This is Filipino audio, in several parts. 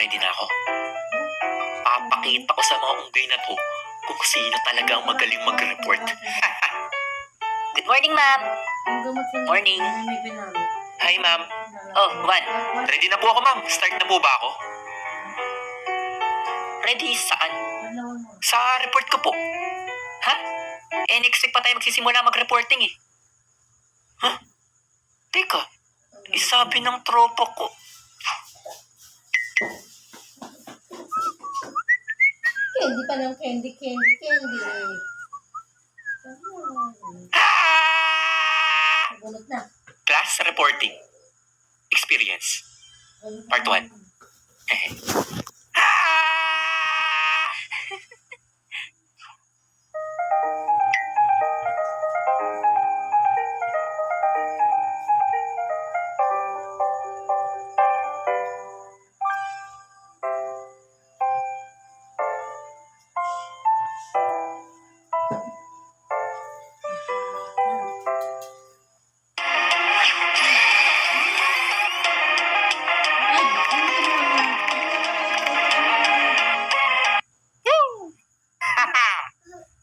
Ready na ako. Papakita ko sa mga unggoy na to kung sino talaga ang magaling mag-report. Good morning, ma'am. Morning. Hi, ma'am. Oh, Juan. Ready na po ako, ma'am. Start na po ba ako? Ready? Saan? Sa report ko po. Ha? Next week pa tayo magsisimula mag-reporting eh. Huh? Teka, isabi ng tropa ko. Candy pa ng candy. Bunot na. Class reporting. Experience. Part 1.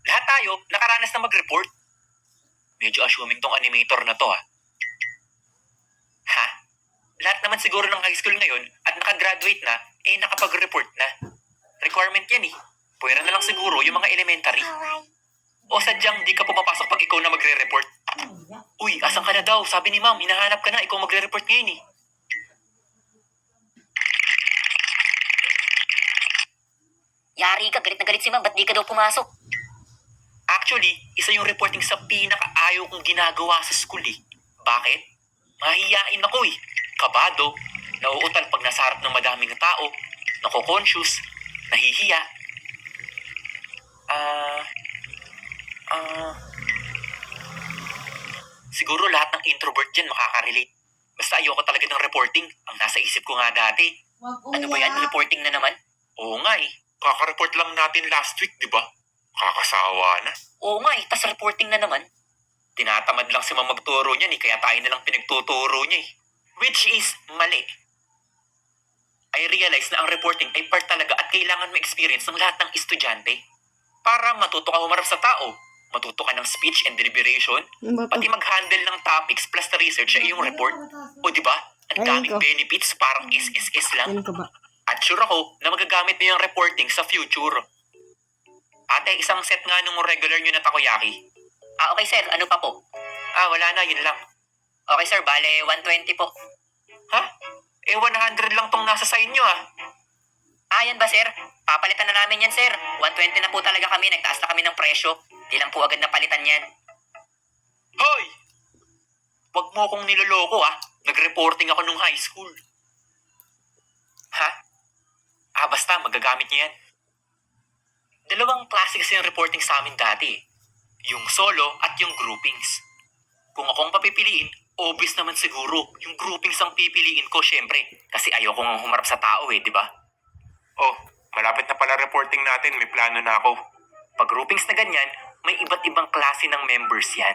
Lahat tayo nakaranas na mag-report. Medyo assuming tong animator na to Ha? Lahat naman siguro ng high school ngayon at nakagraduate na, nakapag-report na. Requirement yan Pwera na lang siguro yung mga elementary. O sadyang di ka pumapasok pag ikaw na magre-report. Uy, asan ka na daw? Sabi ni ma'am, hinahanap ka na, ikaw magre-report ngayon Yari ka, galit na galit si ma'am, ba't di ka daw pumasok? Actually, isa yung reporting sa pinaka-ayaw kong ginagawa sa school Bakit? Mahihiyain ako Kabado, nauutal pag nasa harap ng madaming tao, nako-conscious, nahihiya. Siguro lahat ng introvert dyan makaka-relate. Basta ayoko talaga ng reporting. Ang nasa isip ko nga dati. Ano ba yan? Reporting na naman? Oo nga Kaka-report lang natin last week, di ba? Kakasawa na. Oo nga tas reporting na naman. Tinatamad lang si ma'am magturo niyan kaya tayo na lang pinagtuturo niya Which is mali. I realize na ang reporting ay part talaga at kailangan ma-experience ng lahat ng estudyante. Para matuto ka humarap sa tao, matuto ka ng speech and deliberation, pati mag-handle ng topics plus the research ay yung report. O diba? Ang daming benefits parang SSS lang. At sure ako na magagamit mo yung reporting sa future. Ate, isang set nga nung regular nyo na takoyaki. Okay sir, ano pa po? Wala na, yun lang. Okay sir, bale 120 po. Ha? 100 lang tong nasa sa inyo yan ba sir? Papalitan na namin yan sir. 120 na po talaga kami, nagtaas na kami ng presyo. Di lang po agad napalitan yan. Hoy! Wag mo akong niloloko Nag-reporting ako nung high school. Ha? Basta, magagamit niya yan. Dalawang klase kasi yung reporting sa amin dati Yung solo at yung groupings. Kung akong papipiliin, obvious naman siguro yung groupings ang pipiliin ko syempre. Kasi ayoko nga humarap sa tao di ba? Oh, malapit na pala reporting natin, may plano na ako. Pag groupings na ganyan, may iba't ibang klase ng members yan.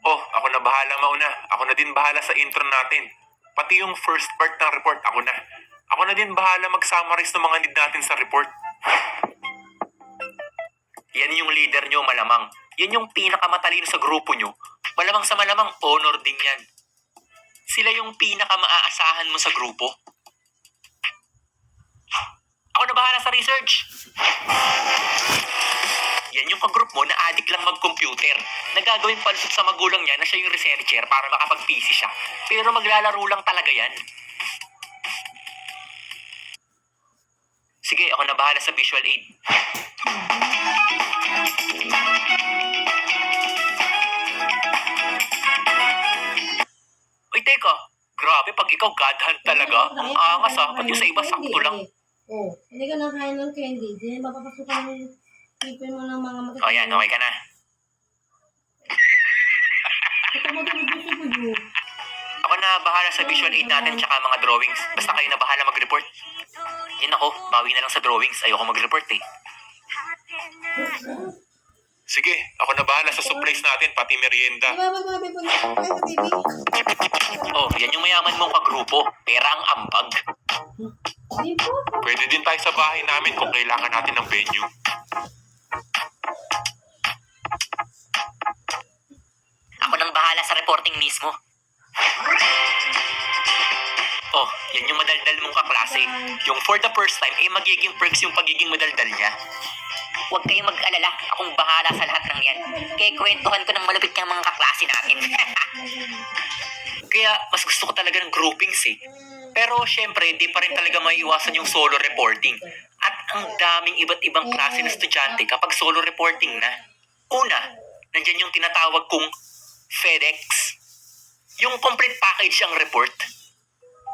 Oh, ako na bahala mauna. Ako na din bahala sa intro natin. Pati yung first part ng report, ako na. Ako na din bahala mag-summarize ng mga need natin sa report. Yan yung leader nyo, malamang. Yan yung pinakamatalino sa grupo nyo. Malamang sa malamang, honor din yan. Sila yung pinaka-maaasahan mo sa grupo. Ako na bahala sa research. Yan yung kagroup mo na addict lang mag-computer. Nagagawing palusot sa magulang niya na siya yung researcher para makapag-PC siya. Pero maglalaro lang talaga yan. Sige, ako na bahala sa visual aid. Uy, teka. Grabe, pag ikaw God hand talaga. Ang angas pati sa iba sakto lang. Hindi ka nakain ng candy. Hindi mapapasukan ng ipin mo ng mga matatawa. Yan. Okay ka na. Ako na bahala sa visual aid natin tsaka mga drawings. Basta kayo na bahala mag-report. Yan ako, bawi na lang sa drawings. Ayoko mag-report Sige, ako na bahala sa supplies natin, pati merienda. Oh, yan yung mayaman mong kagrupo. Pera ang ambag. Hindi po. Pwede din tayo sa bahay namin kung kailangan natin ng venue. Ako nang bahala sa reporting mismo. Oh, yan yung madaldal mong kaklase. Yung for the first time, magiging perks yung pagiging madaldal niya. Huwag kayong mag-alala. Akong bahala sa lahat ng yan. Kaya kwentuhan ko ng malupit niyang mga kaklase natin. Kaya mas gusto ko talaga ng groupings eh. Pero syempre, di pa rin talaga maiiwasan yung solo reporting. At ang daming iba't ibang klase ng estudyante kapag solo reporting na. Una, nandyan yung tinatawag kong FedEx. Yung complete package ang report.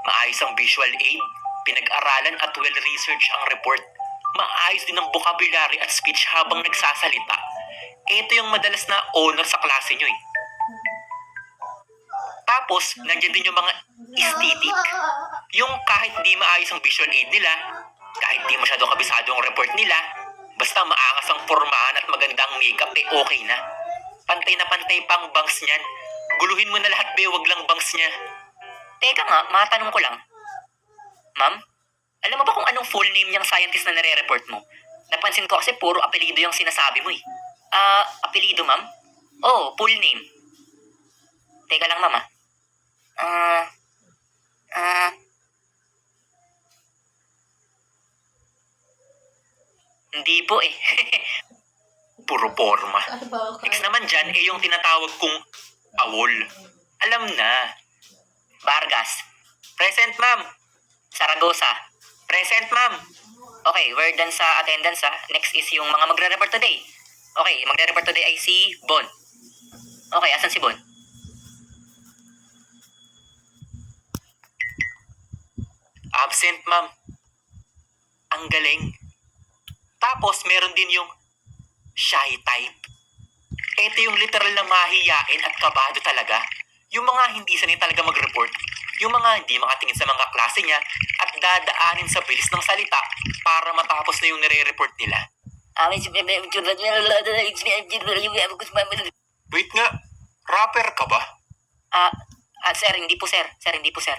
Maayos ang visual aid, pinag-aralan at well-researched ang report. Maayos din ang vocabulary at speech habang nagsasalita. Ito yung madalas na honor sa klase nyo eh. Tapos, nandiyan din yung mga aesthetic. Yung kahit di maayos ang visual aid nila, kahit di masyado kabisado ang report nila, basta maangas ang pormahan at magandang makeup, okay na. Pantay na pantay pang bangs niyan. Guluhin mo na lahat, wag lang bangs niya. Teka nga, matanong ko lang. Ma'am, alam mo ba kung anong full name niyang scientist na nare-report mo? Napansin ko kasi puro apelido yung sinasabi mo eh. Apelido ma'am? Oh, full name. Teka lang ma'am Hindi po eh. Puro porma. Ano ba? Next naman dyan, yung tinatawag kong awol. Alam na. Vargas. Present, ma'am. Saragosa. Present, ma'am. Okay, we're done sa attendance ha. Next is yung mga magre-report today. Okay, magre-report today ay si Bon. Okay, asan si Bon? Absent, ma'am. Ang galing. Tapos, meron din yung shy type. Ito yung literal na mahiyain at kabado talaga. Yung mga hindi sanay talaga mag-report. Yung mga hindi makatingin sa mga klase niya at dadaanin sa bilis ng salita para matapos na yung nire-report nila. Wait nga, rapper ka ba? Sir, hindi po sir. Sir, hindi po sir.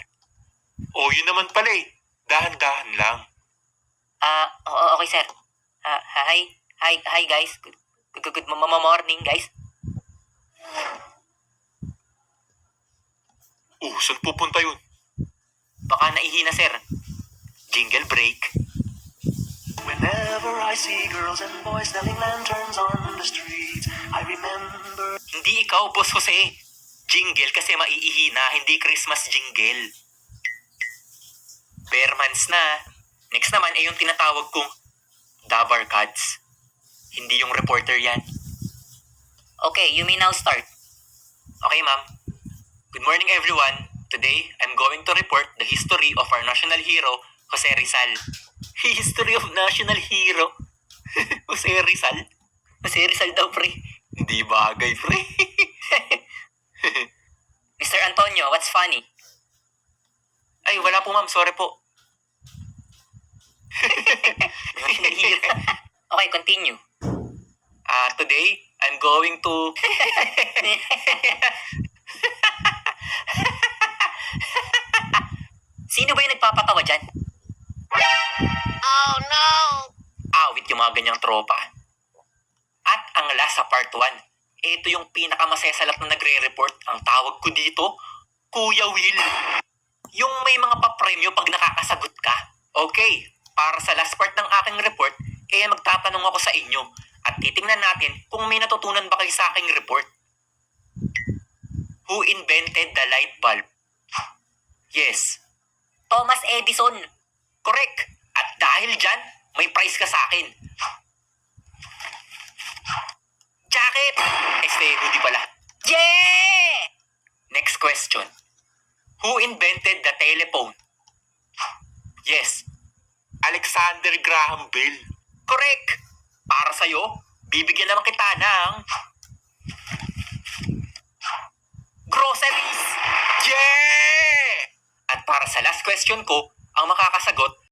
Oh, yun naman pala eh. Dahan-dahan lang. Okay sir. Hi guys. Good morning guys. Oh, saan pupunta yun? Baka naihina, sir. Jingle break. Whenever I see girls and boys selling lanterns on the street, I remember. Hindi ikaw, Boss Jose. Jingle kasi maiihina, hindi Christmas jingle. Bearmans na. Next naman ay yung tinatawag kong Dabar Cats. Hindi yung reporter yan. Okay, you may now start. Okay, ma'am. Good morning, everyone. Today, I'm going to report the history of our national hero, Jose Rizal. History of national hero? Jose Rizal? Jose Rizal daw, pre. Hindi bagay, pre. Mr. Antonio, what's funny? Ay, wala po, ma'am. Sorry po. Okay, continue. Today, I'm going to... Sino ba yung nagpapatawa dyan? Oh no! Awit yung mga ganyang tropa. At ang last sa part 1, ito yung pinakamasesalat na nagre-report. Ang tawag ko dito, Kuya Will. Yung may mga papremyo pag nakakasagot ka. Okay, para sa last part ng aking report, magtatanong ako sa inyo at titingnan natin kung may natutunan ba kayo sa aking report. Who invented the light bulb? Yes. Thomas Edison. Correct. At dahil dyan, may prize ka sa akin. Jacket! Hoodie pala. Yeah! Next question. Who invented the telephone? Yes. Alexander Graham Bell. Correct. Para sa'yo, bibigyan naman kita ng groceries. Yeah! At para sa last question ko, ang makakasagot